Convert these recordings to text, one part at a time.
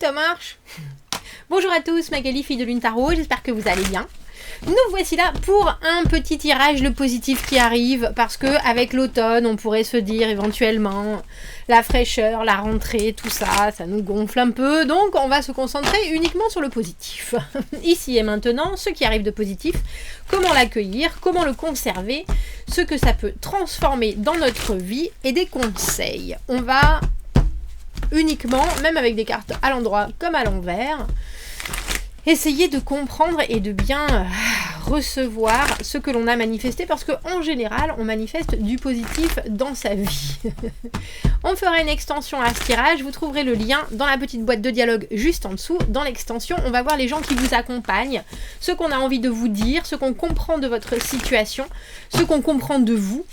ça marche. Bonjour à tous, Magali, fille de Lune Tarot, j'espère que vous allez bien. Nous voici là pour un petit tirage, le positif qui arrive, parce que avec l'automne, on pourrait se dire éventuellement la fraîcheur, la rentrée, tout ça, ça nous gonfle un peu, donc on va se concentrer uniquement sur le positif. Ici et maintenant, ce qui arrive de positif, comment l'accueillir, comment le conserver, ce que ça peut transformer dans notre vie et des conseils. On va uniquement, même avec des cartes à l'endroit comme à l'envers, essayer de comprendre et de bien recevoir ce que l'on a manifesté, parce qu'en général, on manifeste du positif dans sa vie. On fera une extension à ce tirage, vous trouverez le lien dans la petite boîte de dialogue juste en dessous. Dans l'extension, on va voir les gens qui vous accompagnent, ce qu'on a envie de vous dire, ce qu'on comprend de votre situation, ce qu'on comprend de vous,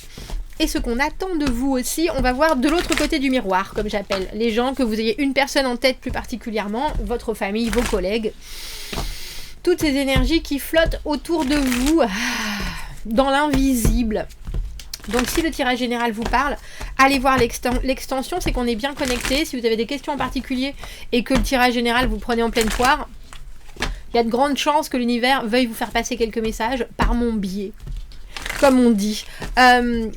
et ce qu'on attend de vous aussi. On va voir de l'autre côté du miroir, comme j'appelle les gens, que vous ayez une personne en tête plus particulièrement, votre famille, vos collègues, toutes ces énergies qui flottent autour de vous, dans l'invisible. Donc si le tirage général vous parle, allez voir l'extension, c'est qu'on est bien connecté. Si vous avez des questions en particulier et que le tirage général vous prenez en pleine poire, il y a de grandes chances que l'univers veuille vous faire passer quelques messages par mon biais, comme on dit.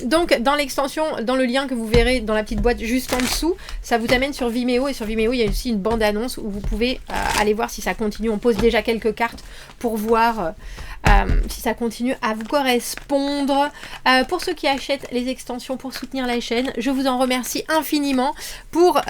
Donc dans l'extension, dans le lien que vous verrez dans la petite boîte juste en dessous, ça vous amène sur Vimeo, et sur Vimeo il y a aussi une bande annonce où vous pouvez aller voir si ça continue. On pose déjà quelques cartes pour voir si ça continue à vous correspondre. Pour ceux qui achètent les extensions pour soutenir la chaîne, je vous en remercie infiniment. Pour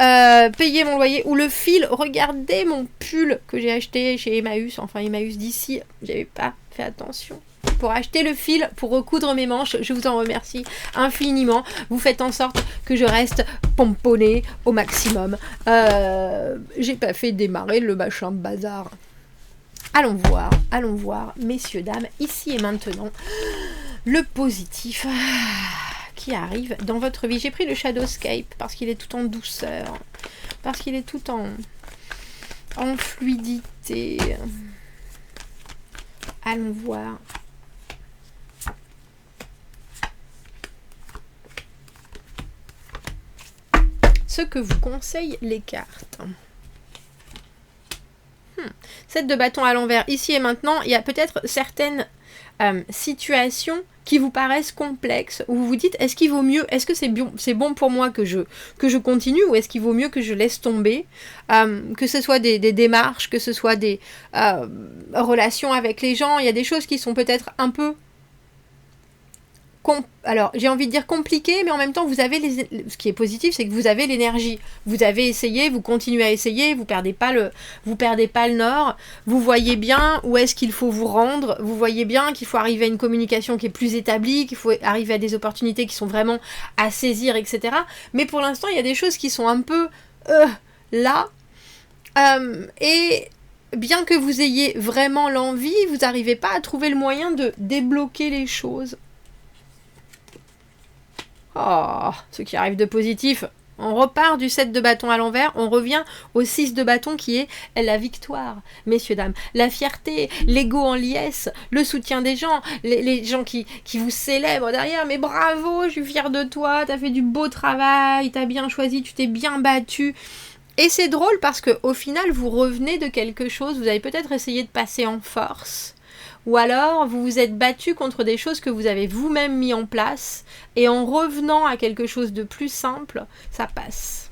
payer mon loyer ou le fil, regardez mon pull que j'ai acheté chez Emmaüs, enfin Emmaüs d'ici, j'avais pas fait attention. Pour acheter le fil, pour recoudre mes manches, je vous en remercie infiniment. Vous faites en sorte que je reste pomponnée au maximum. J'ai pas fait démarrer le machin bazar. Allons voir, messieurs, dames, ici et maintenant, le positif qui arrive dans votre vie. J'ai pris le Shadowscape parce qu'il est tout en douceur, parce qu'il est tout en fluidité. Allons voir. Ce que vous conseillent les cartes. 7 de bâton à l'envers, ici et maintenant, il y a peut-être certaines situations qui vous paraissent complexes, où vous vous dites, est-ce qu'il vaut mieux, est-ce que c'est bon pour moi que je continue, ou est-ce qu'il vaut mieux que je laisse tomber, que ce soit des démarches, que ce soit des relations avec les gens. Il y a des choses qui sont peut-être un peu alors j'ai envie de dire compliqué, mais en même temps vous avez ce qui est positif, c'est que vous avez l'énergie, vous avez essayé, vous continuez à essayer, vous perdez pas le nord, vous voyez bien où est-ce qu'il faut vous rendre, vous voyez bien qu'il faut arriver à une communication qui est plus établie, qu'il faut arriver à des opportunités qui sont vraiment à saisir, etc. Mais pour l'instant il y a des choses qui sont un peu là, et bien que vous ayez vraiment l'envie, vous n'arrivez pas à trouver le moyen de débloquer les choses. Oh, ce qui arrive de positif. On repart du 7 de bâton à l'envers, on revient au 6 de bâton qui est la victoire, messieurs, dames. La fierté, l'ego en liesse, le soutien des gens, les gens qui vous célèbrent derrière. Mais bravo, je suis fière de toi, t'as fait du beau travail, t'as bien choisi, tu t'es bien battu. Et c'est drôle parce qu'au final, vous revenez de quelque chose, vous avez peut-être essayé de passer en force. Ou alors, vous vous êtes battu contre des choses que vous avez vous-même mis en place, et en revenant à quelque chose de plus simple, ça passe.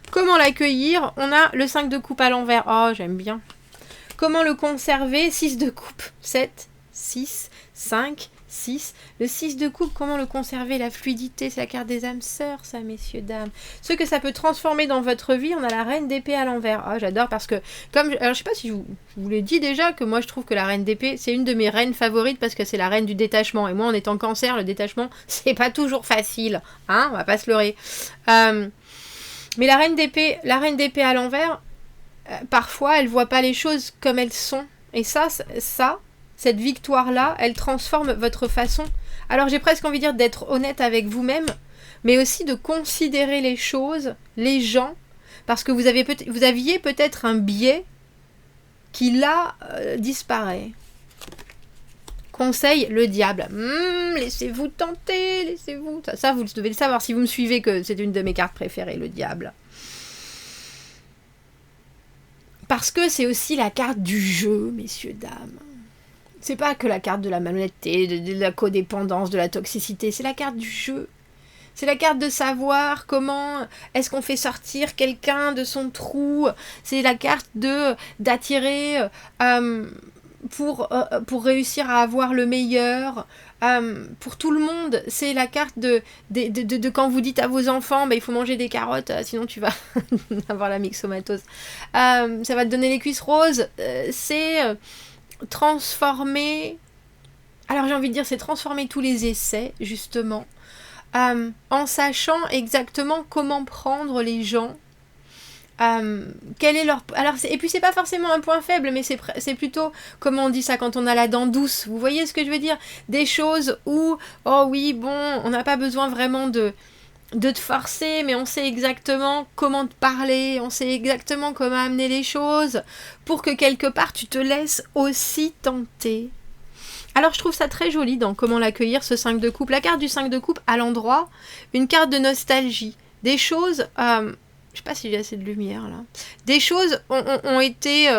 Comment l'accueillir? On a le 5 de coupe à l'envers. Oh, j'aime bien. Comment le conserver? 6 de coupe. 7, 6, 5, 6. Le 6 de coupe, comment le conserver? La fluidité, c'est la carte des âmes sœurs, ça, messieurs, dames. Ce que ça peut transformer dans votre vie, on a la reine d'épée à l'envers. Ah, j'adore parce que, alors je sais pas si je vous l'ai dit déjà, que moi je trouve que la reine d'épée, c'est une de mes reines favorites parce que c'est la reine du détachement. Et moi, en étant cancer, le détachement, c'est pas toujours facile. Hein, on va pas se leurrer. Mais la reine d'épée à l'envers, parfois, elle voit pas les choses comme elles sont. Et cette victoire-là, elle transforme votre façon. Alors j'ai presque envie de dire d'être honnête avec vous-même, mais aussi de considérer les choses, les gens, parce que vous aviez peut-être un biais qui là disparaît. Conseil, le diable. Laissez-vous tenter, laissez-vous... Ça, vous devez le savoir si vous me suivez, que c'est une de mes cartes préférées, le diable. Parce que c'est aussi la carte du jeu, messieurs, dames. C'est pas que la carte de la malhonnêteté, de la codépendance, de la toxicité, c'est la carte du jeu. C'est la carte de savoir comment est-ce qu'on fait sortir quelqu'un de son trou. C'est la carte d'attirer pour réussir à avoir le meilleur. Pour tout le monde, c'est la carte de quand vous dites à vos enfants il faut manger des carottes, sinon tu vas avoir la myxomatose. Ça va te donner les cuisses roses. C'est transformer... Alors j'ai envie de dire, c'est transformer tous les essais, justement. En sachant exactement comment prendre les gens, quel est leur... Alors, et puis c'est pas forcément un point faible, mais c'est plutôt, comment on dit ça quand on a la dent douce, vous voyez ce que je veux dire? Des choses où, oh oui, bon, on n'a pas besoin vraiment de te forcer, mais on sait exactement comment te parler, on sait exactement comment amener les choses, pour que quelque part tu te laisses aussi tenter. Alors je trouve ça très joli dans comment l'accueillir, ce 5 de coupe. La carte du 5 de coupe à l'endroit, une carte de nostalgie. Des choses, je sais pas si j'ai assez de lumière là. Des choses ont été,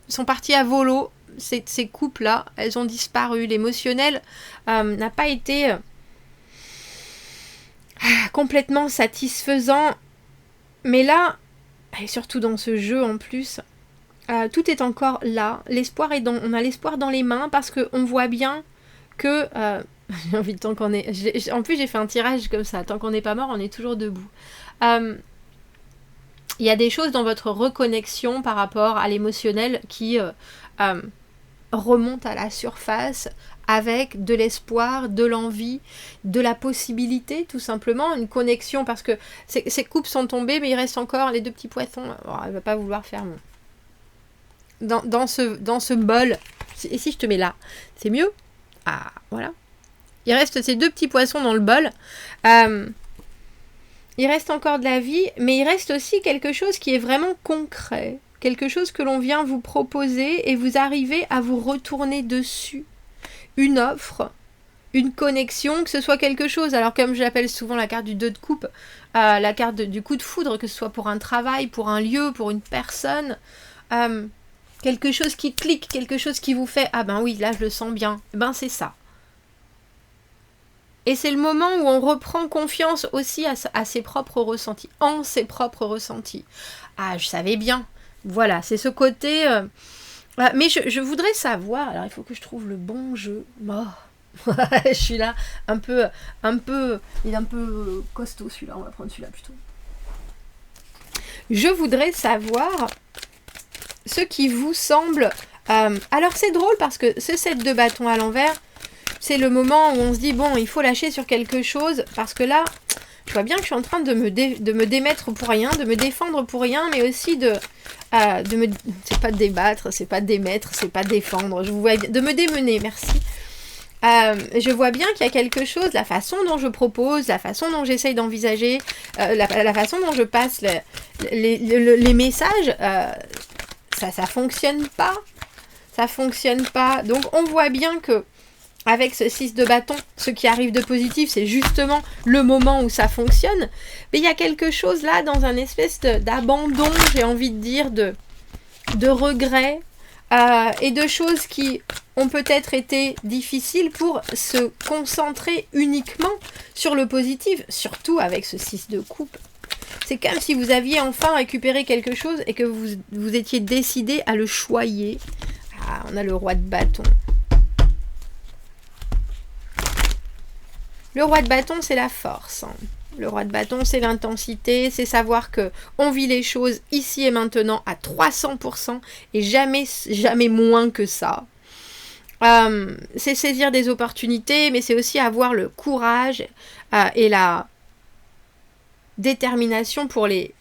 sont parties à volo. Ces coupes-là, elles ont disparu. L'émotionnel n'a pas été complètement satisfaisant. Mais là, et surtout dans ce jeu en plus... tout est encore là. L'espoir est on a l'espoir dans les mains parce qu'on voit bien que... j'ai envie de tant qu'on est... En plus, j'ai fait un tirage comme ça. Tant qu'on n'est pas mort, on est toujours debout. Il y a des choses dans votre reconnexion par rapport à l'émotionnel qui remontent à la surface avec de l'espoir, de l'envie, de la possibilité, tout simplement. Une connexion parce que ces coupes sont tombées, mais il reste encore les deux petits poissons. Oh, elle ne va pas vouloir faire mon... Dans ce bol, et si je te mets là, c'est mieux. Ah, voilà. Il reste ces deux petits poissons dans le bol. Il reste encore de la vie, mais il reste aussi quelque chose qui est vraiment concret. Quelque chose que l'on vient vous proposer et vous arrivez à vous retourner dessus. Une offre, une connexion, que ce soit quelque chose. Alors comme j'appelle souvent la carte du 2 de coupe, la carte du coup de foudre, que ce soit pour un travail, pour un lieu, pour une personne... quelque chose qui clique, quelque chose qui vous fait « Ah ben oui, là je le sens bien ». Ben c'est ça. Et c'est le moment où on reprend confiance aussi à ses propres ressentis, en ses propres ressentis. Ah, je savais bien. Voilà, c'est ce côté... mais je voudrais savoir... Alors il faut que je trouve le bon jeu. Oh. Je suis là, un peu... Il est un peu costaud celui-là, on va prendre celui-là plutôt. Je voudrais savoir... ce qui vous semble... alors c'est drôle parce que ce 7 de bâton à l'envers, c'est le moment où on se dit, bon, il faut lâcher sur quelque chose, parce que là, je vois bien que je suis en train de me démettre pour rien, de me défendre pour rien, mais aussi c'est pas débattre, c'est pas démettre, c'est pas défendre, je vous vois, de me démener, merci. Je vois bien qu'il y a quelque chose, la façon dont je propose, la façon dont j'essaye d'envisager, la façon dont je passe les messages... ça fonctionne pas. Ça fonctionne pas. Donc on voit bien que avec ce 6 de bâton, ce qui arrive de positif, c'est justement le moment où ça fonctionne. Mais il y a quelque chose là dans un espèce d'abandon, j'ai envie de dire, de regret et de choses qui ont peut-être été difficiles pour se concentrer uniquement sur le positif, surtout avec ce 6 de coupe. C'est comme si vous aviez enfin récupéré quelque chose et que vous étiez décidé à le choyer. Ah, on a le roi de bâton. Le roi de bâton, c'est la force. Le roi de bâton, c'est l'intensité, c'est savoir que on vit les choses ici et maintenant à 300% et jamais moins que ça. C'est saisir des opportunités, mais c'est aussi avoir le courage et la détermination pour les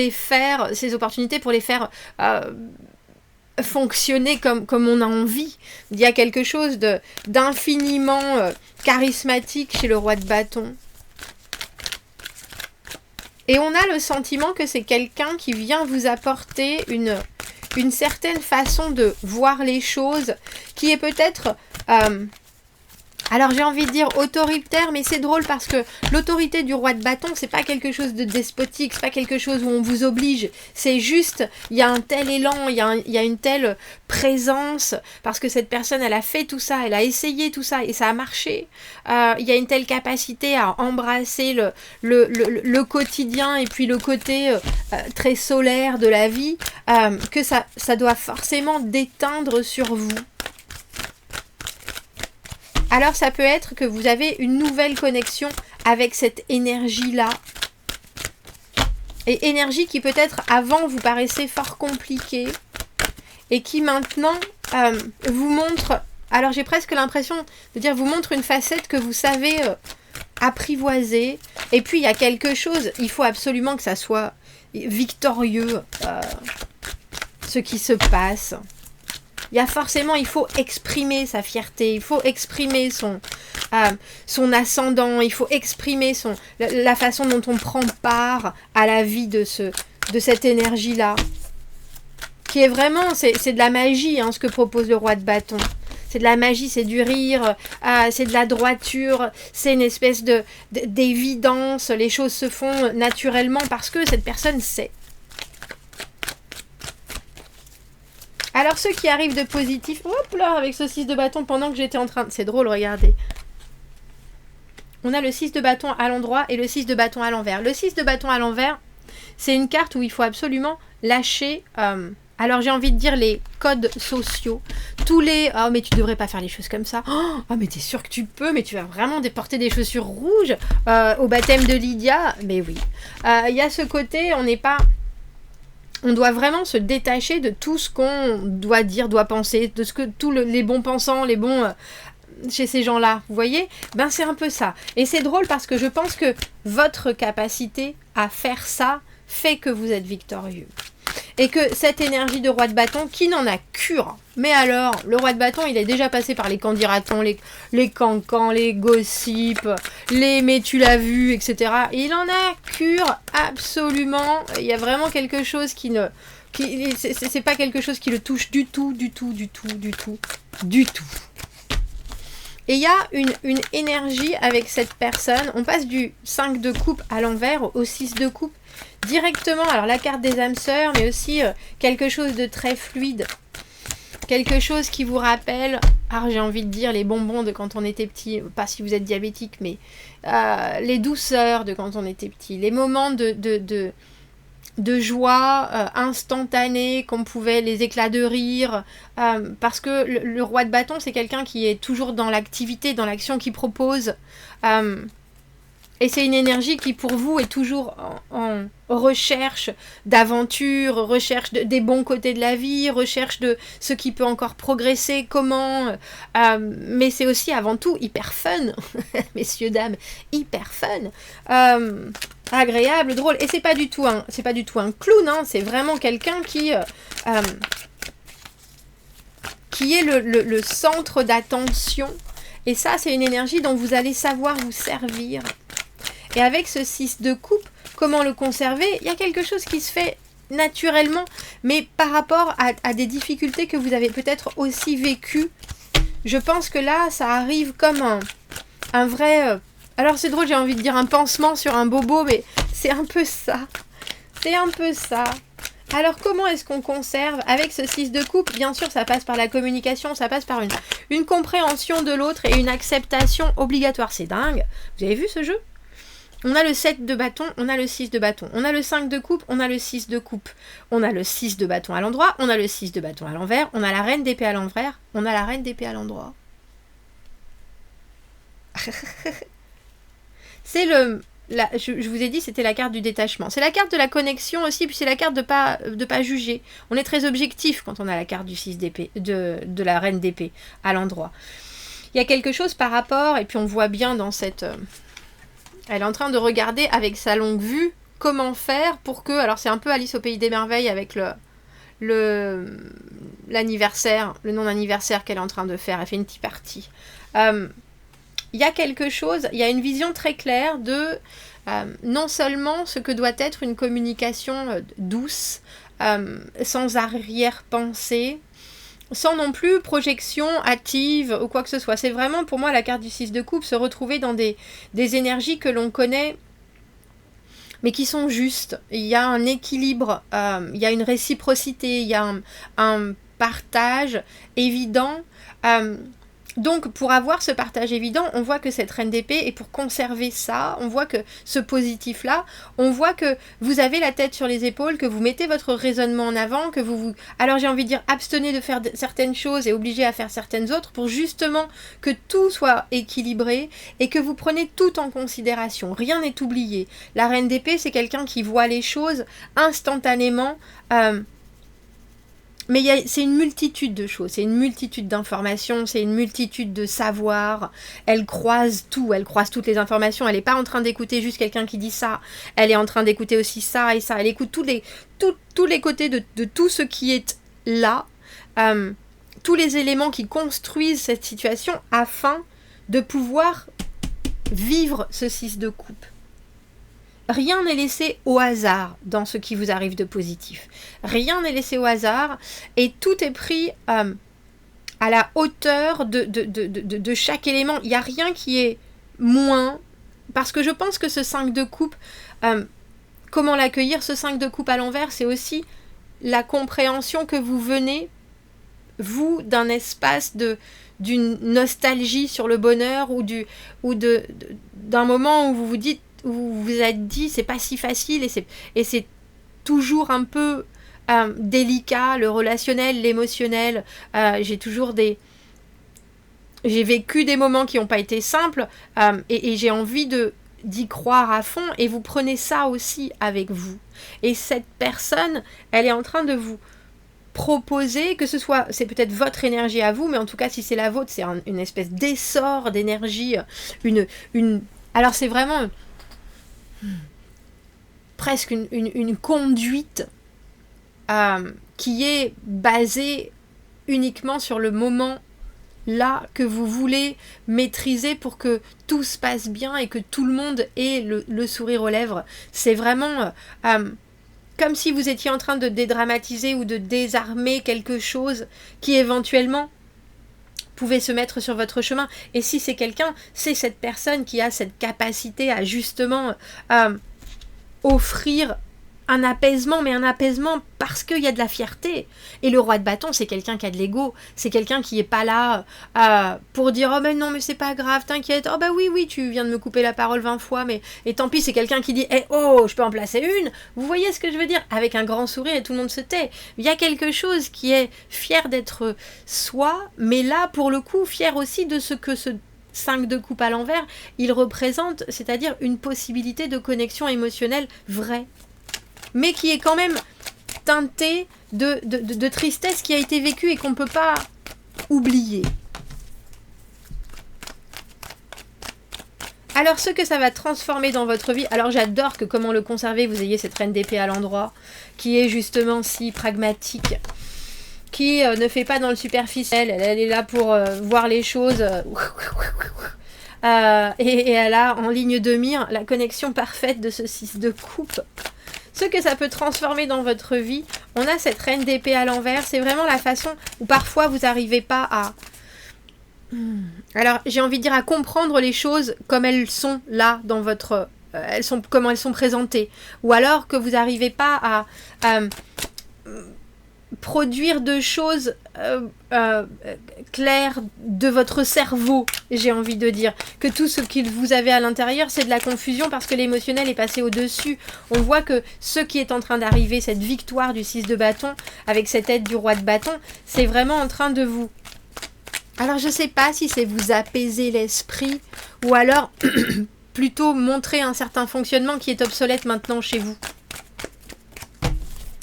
faire, ces opportunités, pour les faire fonctionner comme on a envie. Il y a quelque chose d'infiniment charismatique chez le roi de bâton. Et on a le sentiment que c'est quelqu'un qui vient vous apporter une certaine façon de voir les choses, qui est peut-être Alors j'ai envie de dire autoritaire, mais c'est drôle parce que l'autorité du roi de bâton, c'est pas quelque chose de despotique, c'est pas quelque chose où on vous oblige, c'est juste, il y a un tel élan, il y a une telle présence, parce que cette personne, elle a fait tout ça, elle a essayé tout ça, et ça a marché. Il y a une telle capacité à embrasser le quotidien, et puis le côté très solaire de la vie, que ça doit forcément déteindre sur vous. Alors ça peut être que vous avez une nouvelle connexion avec cette énergie-là. Et énergie qui peut-être avant vous paraissait fort compliquée. Et qui maintenant vous montre, alors j'ai presque l'impression de dire, vous montre une facette que vous savez apprivoiser. Et puis il y a quelque chose, il faut absolument que ça soit victorieux, ce qui se passe. Il faut exprimer sa fierté, il faut exprimer son ascendant, il faut exprimer la façon dont on prend part à la vie de cette énergie-là. Qui est vraiment, c'est de la magie, hein, ce que propose le roi de bâton. C'est de la magie, c'est du rire, c'est de la droiture, c'est une espèce d'évidence, les choses se font naturellement parce que cette personne sait. Alors ceux qui arrivent de positif, hop là, avec ce 6 de bâton pendant que j'étais en train... C'est drôle, regardez. On a le 6 de bâton à l'endroit et le 6 de bâton à l'envers. Le 6 de bâton à l'envers, c'est une carte où il faut absolument lâcher... alors j'ai envie de dire les codes sociaux. Tous les... Oh mais tu devrais pas faire les choses comme ça. Oh mais t'es sûr que tu peux, mais tu vas vraiment porter des chaussures rouges au baptême de Lydia. Mais oui. Il y a ce côté, on n'est pas... On doit vraiment se détacher de tout ce qu'on doit dire, doit penser, de ce que tous les bons pensants, les bons chez ces gens-là, vous voyez ? Ben c'est un peu ça. Et c'est drôle parce que je pense que votre capacité à faire ça fait que vous êtes victorieux. Et que cette énergie de roi de bâton, qui n'en a cure. Mais alors, le roi de bâton, il est déjà passé par les candidatons, les cancans, les gossips, les mais tu l'as vu, etc. Et il en a cure absolument. Il y a vraiment quelque chose c'est pas quelque chose qui le touche du tout. Et il y a une énergie avec cette personne. On passe du 5 de coupe à l'envers au 6 de coupe. Directement, alors la carte des âmes sœurs, mais aussi quelque chose de très fluide. Quelque chose qui vous rappelle, alors j'ai envie de dire les bonbons de quand on était petit, pas si vous êtes diabétique, mais les douceurs de quand on était petit, les moments de joie instantanée, qu'on pouvait, les éclats de rire, parce que le roi de bâton, c'est quelqu'un qui est toujours dans l'activité, dans l'action qu'il propose, et c'est une énergie qui pour vous est toujours en recherche d'aventure, recherche des bons côtés de la vie, recherche de ce qui peut encore progresser, comment, mais c'est aussi avant tout hyper fun, messieurs, dames, hyper fun, agréable, drôle, et c'est pas du tout un clown, hein, c'est vraiment quelqu'un qui est le centre d'attention, et ça c'est une énergie dont vous allez savoir vous servir. Et avec ce 6 de coupe, comment le conserver ? Il y a quelque chose qui se fait naturellement, mais par rapport à des difficultés que vous avez peut-être aussi vécues. Je pense que là, ça arrive comme un vrai... alors c'est drôle, j'ai envie de dire un pansement sur un bobo, mais c'est un peu ça. C'est un peu ça. Alors comment est-ce qu'on conserve avec ce 6 de coupe ? Bien sûr, ça passe par la communication, ça passe par une compréhension de l'autre et une acceptation obligatoire. C'est dingue. Vous avez vu ce jeu ? On a le 7 de bâton, on a le 6 de bâton. On a le 5 de coupe, on a le 6 de coupe. On a le 6 de bâton à l'endroit, on a le 6 de bâton à l'envers, on a la reine d'épée à l'envers, on a la reine d'épée à l'endroit. C'est je vous ai dit, c'était la carte du détachement. C'est la carte de la connexion aussi, puis c'est la carte de pas juger. On est très objectif quand on a la carte du 6 d'épée, de la reine d'épée à l'endroit. Il y a quelque chose par rapport, et puis on voit bien dans cette... elle est en train de regarder avec sa longue vue comment faire pour que... Alors c'est un peu Alice au Pays des Merveilles avec l'anniversaire, le non-anniversaire qu'elle est en train de faire. Elle fait une petite partie. Il y a quelque chose, il y a une vision très claire de non seulement ce que doit être une communication douce, sans arrière-pensée, sans non plus projection hâtive ou quoi que ce soit. C'est vraiment pour moi la carte du 6 de coupe, se retrouver dans des énergies que l'on connaît mais qui sont justes. Il y a un équilibre, il y a une réciprocité, il y a un partage évident. Donc pour avoir ce partage évident, on voit que cette reine d'épée, et pour conserver ça, on voit que ce positif-là, on voit que vous avez la tête sur les épaules, que vous mettez votre raisonnement en avant, que vous... Alors j'ai envie de dire, abstenez de faire certaines choses et obligez à faire certaines autres pour justement que tout soit équilibré et que vous prenez tout en considération. Rien n'est oublié. La reine d'épée, c'est quelqu'un qui voit les choses instantanément. Mais c'est une multitude de choses, c'est une multitude d'informations, c'est une multitude de savoirs. Elle croise tout, elle croise toutes les informations. Elle n'est pas en train d'écouter juste quelqu'un qui dit ça. Elle est en train d'écouter aussi ça et ça. Elle écoute tous les côtés de tout ce qui est là, tous les éléments qui construisent cette situation afin de pouvoir vivre ce 6 de coupe. Rien n'est laissé au hasard dans ce qui vous arrive de positif. Rien n'est laissé au hasard et tout est pris à la hauteur de chaque élément. Il n'y a rien qui est moins, parce que je pense que ce 5 de coupe, comment l'accueillir, ce 5 de coupe à l'envers, c'est aussi la compréhension que vous venez, vous, d'un espace d'une nostalgie sur le bonheur ou d'un moment où vous vous dites, vous vous êtes dit c'est pas si facile et c'est toujours un peu délicat, le relationnel, l'émotionnel. J'ai vécu des moments qui n'ont pas été simples et j'ai envie d'y croire à fond, et vous prenez ça aussi avec vous. Et cette personne, elle est en train de vous proposer, que ce soit, c'est peut-être votre énergie à vous, mais en tout cas si c'est la vôtre, c'est une espèce d'essor d'énergie, alors c'est vraiment presque une conduite qui est basée uniquement sur le moment là que vous voulez maîtriser pour que tout se passe bien et que tout le monde ait le sourire aux lèvres. C'est vraiment comme si vous étiez en train de dédramatiser ou de désarmer quelque chose qui éventuellement pouvez se mettre sur votre chemin. Et si c'est quelqu'un, c'est cette personne qui a cette capacité à justement offrir un apaisement, mais un apaisement parce qu'il y a de la fierté. Et le roi de bâton, c'est quelqu'un qui a de l'ego, c'est quelqu'un qui est pas là pour dire « Oh ben non, mais c'est pas grave, t'inquiète, oh ben oui, tu viens de me couper la parole 20 fois, mais et tant pis, c'est quelqu'un qui dit « oh, je peux en placer une !» Vous voyez ce que je veux dire? Avec un grand sourire et tout le monde se tait. Il y a quelque chose qui est fier d'être soi, mais là, pour le coup, fier aussi de ce que ce 5 de coupe à l'envers, il représente, c'est-à-dire une possibilité de connexion émotionnelle vraie, mais qui est quand même teintée de tristesse qui a été vécue et qu'on ne peut pas oublier. Alors ce que ça va transformer dans votre vie, alors j'adore que comment le conserver, vous ayez cette reine d'épée à l'endroit, qui est justement si pragmatique, qui ne fait pas dans le superficiel, elle est là pour voir les choses, et elle a en ligne de mire la connexion parfaite de ce 6 de coupe. Ce que ça peut transformer dans votre vie, on a cette reine d'épée à l'envers, c'est vraiment la façon où parfois vous n'arrivez pas à... Alors j'ai envie de dire à comprendre les choses comme elles sont là dans votre... comment elles sont présentées. Ou alors que vous n'arrivez pas à produire de choses claires de votre cerveau, j'ai envie de dire. Que tout ce que vous avez à l'intérieur, c'est de la confusion parce que l'émotionnel est passé au-dessus. On voit que ce qui est en train d'arriver, cette victoire du 6 de bâton, avec cette aide du roi de bâton, c'est vraiment en train de vous... Alors je sais pas si c'est vous apaiser l'esprit, ou alors plutôt montrer un certain fonctionnement qui est obsolète maintenant chez vous.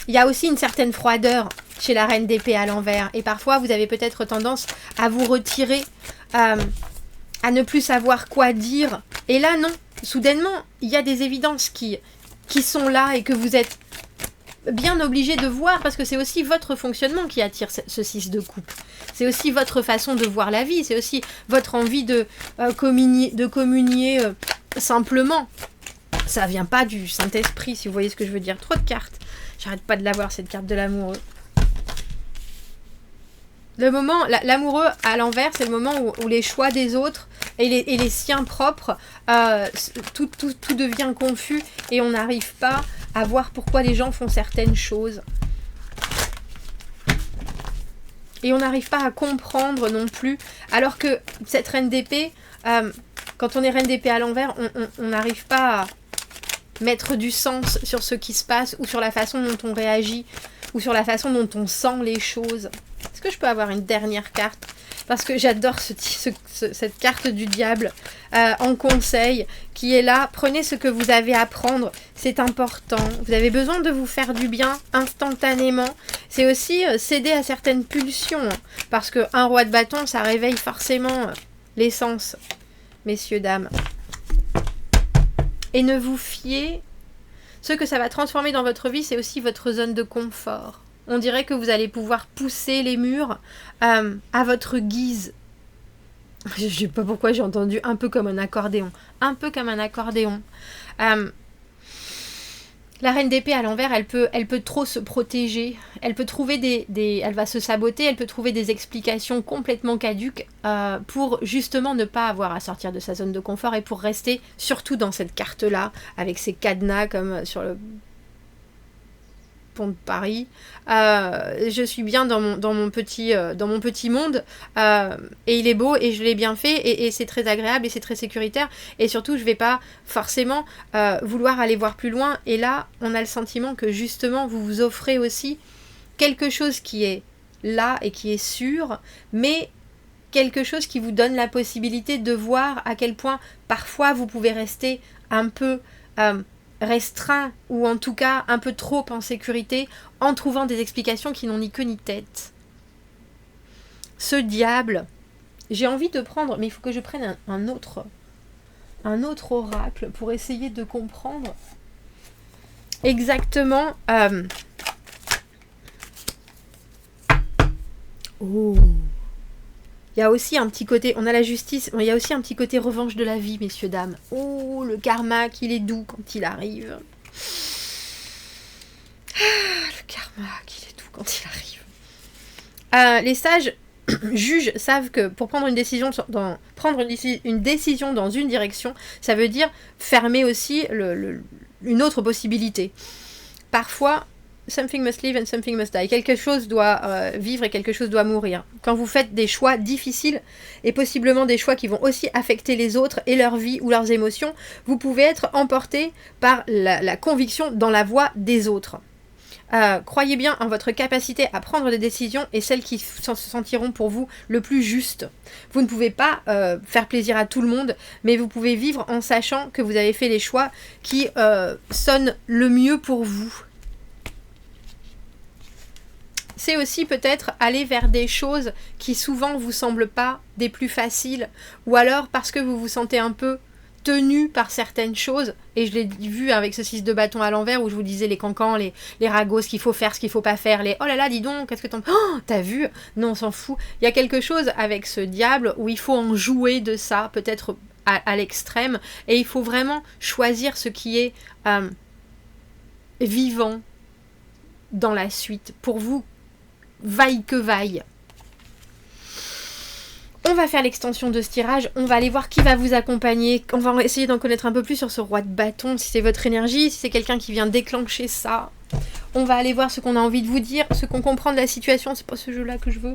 Il y a aussi une certaine froideur chez la reine d'épée à l'envers. Et parfois, vous avez peut-être tendance à vous retirer, à ne plus savoir quoi dire. Et là, non. Soudainement, il y a des évidences qui sont là et que vous êtes bien obligé de voir parce que c'est aussi votre fonctionnement qui attire ce 6 de coupe. C'est aussi votre façon de voir la vie. C'est aussi votre envie de communier simplement. Ça vient pas du Saint-Esprit, si vous voyez ce que je veux dire. Trop de cartes. J'arrête pas de l'avoir, cette carte de l'amour. Le moment, l'amoureux à l'envers, c'est le moment où les choix des autres et les siens propres, tout devient confus et on n'arrive pas à voir pourquoi les gens font certaines choses. Et on n'arrive pas à comprendre non plus. Alors que cette reine d'épée, quand on est reine d'épée à l'envers, on n'arrive pas à mettre du sens sur ce qui se passe ou sur la façon dont on réagit ou sur la façon dont on sent les choses. Est-ce que je peux avoir une dernière carte? Parce que j'adore cette carte du diable en conseil qui est là. Prenez ce que vous avez à prendre, c'est important. Vous avez besoin de vous faire du bien instantanément. C'est aussi céder à certaines pulsions. Parce qu'un roi de bâton, ça réveille forcément l'essence, messieurs, dames. Et ne vous fiez. Ce que ça va transformer dans votre vie, c'est aussi votre zone de confort. On dirait que vous allez pouvoir pousser les murs à votre guise. Je ne sais pas pourquoi j'ai entendu un peu comme un accordéon. Un peu comme un accordéon. La reine d'épée à l'envers, elle peut trop se protéger. Elle peut trouver elle va se saboter, elle peut trouver des explications complètement caduques pour justement ne pas avoir à sortir de sa zone de confort et pour rester surtout dans cette carte-là, avec ses cadenas comme sur le pont de Paris. Je suis bien dans mon petit monde et il est beau et je l'ai bien fait et c'est très agréable et c'est très sécuritaire et surtout je vais pas forcément vouloir aller voir plus loin et là on a le sentiment que justement vous vous offrez aussi quelque chose qui est là et qui est sûr mais quelque chose qui vous donne la possibilité de voir à quel point parfois vous pouvez rester un peu restreint ou en tout cas un peu trop en sécurité en trouvant des explications qui n'ont ni queue ni tête. Ce diable, j'ai envie de prendre, mais il faut que je prenne un autre oracle pour essayer de comprendre exactement il y a aussi un petit côté, on a la justice, il y a aussi un petit côté revanche de la vie, messieurs, dames. Oh, le karma, qu'il est doux quand il arrive. Le karma, qu'il est doux quand il arrive. Les sages juges savent que pour prendre une décision dans une direction, ça veut dire fermer aussi une autre possibilité. Parfois, something must live and something must die. Quelque chose doit vivre et quelque chose doit mourir. Quand vous faites des choix difficiles, et possiblement des choix qui vont aussi affecter les autres et leur vie ou leurs émotions, vous pouvez être emporté par la conviction dans la voie des autres. Croyez bien en votre capacité à prendre des décisions et celles qui se sentiront pour vous le plus juste. Vous ne pouvez pas faire plaisir à tout le monde, mais vous pouvez vivre en sachant que vous avez fait les choix qui sonnent le mieux pour vous. C'est aussi peut-être aller vers des choses qui souvent vous semblent pas des plus faciles, ou alors parce que vous vous sentez un peu tenu par certaines choses, et je l'ai vu avec ce 6 de bâton à l'envers où je vous disais les cancans, les ragots, ce qu'il faut faire, ce qu'il faut pas faire, les oh là là dis donc, qu'est-ce que t'en... Oh, t'as vu? Non, on s'en fout. Il y a quelque chose avec ce diable où il faut en jouer de ça, peut-être à l'extrême, et il faut vraiment choisir ce qui est vivant dans la suite, pour vous, vaille que vaille. On va faire l'extension de ce tirage, on va aller voir qui va vous accompagner, on va essayer d'en connaître un peu plus sur ce roi de bâton, si c'est votre énergie, si c'est quelqu'un qui vient déclencher ça. On va aller voir ce qu'on a envie de vous dire, ce qu'on comprend de la situation, c'est pas ce jeu-là que je veux.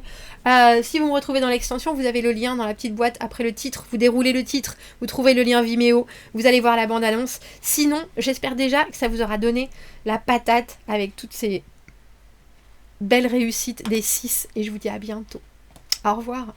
Si vous me retrouvez dans l'extension, vous avez le lien dans la petite boîte après le titre, vous déroulez le titre, vous trouvez le lien Vimeo, vous allez voir la bande-annonce. Sinon, j'espère déjà que ça vous aura donné la patate avec toutes ces belles réussites des 6 et je vous dis à bientôt. Au revoir.